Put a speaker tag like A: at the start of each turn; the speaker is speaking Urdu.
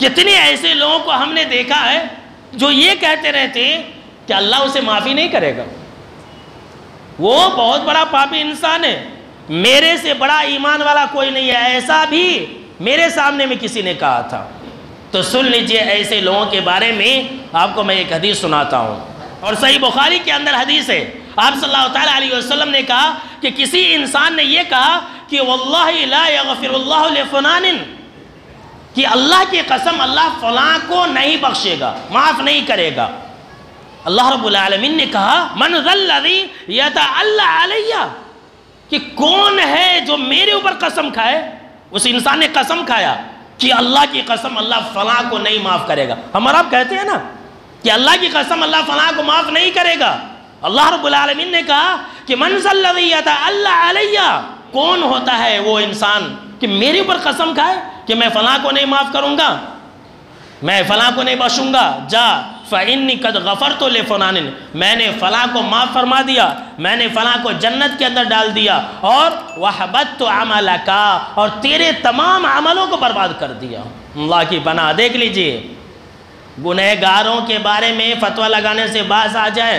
A: کتنے ایسے لوگوں کو ہم نے دیکھا ہے جو یہ کہتے رہتے ہیں کہ اللہ اسے معافی نہیں کرے گا، وہ بہت بڑا پاپی انسان ہے، میرے سے بڑا ایمان والا کوئی نہیں ہے، ایسا بھی میرے سامنے میں کسی نے کہا تھا۔ تو سن لیجئے ایسے لوگوں کے بارے میں آپ کو میں ایک حدیث سناتا ہوں، اور صحیح بخاری کے اندر حدیث ہے، آپ صلی اللہ تعالیٰ علیہ وسلم نے کہا کہ کسی انسان نے یہ کہا کہ واللہ لا یغفر اللہ لفلان، کہ اللہ کی قسم اللہ فلاں کو نہیں بخشے گا، معاف نہیں کرے گا۔ اللہ رب العالمین نے کہا من ذا الذی یتعلی علیہ، کہ کون ہے جو میرے اوپر قسم کھائے؟ اس انسان نے قسم کھایا کہ اللہ کی قسم اللہ فلاں کو نہیں معاف کرے گا۔ ہم اور آپ کہتے ہیں نا کہ اللہ کی قسم اللہ فلاں کو معاف نہیں کرے گا۔ اللہ رب العالمین نے کہا کہ من ذا الذی یتعلی علیہ، کون ہوتا ہے وہ انسان کہ میرے اوپر قسم کھائے کہ میں فلاں کو نہیں معاف کروں گا، میں فلاں کو نہیں بخشوں گا، جا فَإِنِّي قَدْ غَفَرْتُ لِفُلَانٍ، میں نے فلاں کو معاف فرما دیا، میں نے فلاں کو جنت کے اندر ڈال دیا، اور وَحَبَتْتُ عَمَلَكَ، اور تیرے تمام عملوں کو برباد کر دیا۔ اللہ کی پناہ۔ دیکھ لیجئے گنہگاروں کے بارے میں فتویٰ لگانے سے باز آ جائے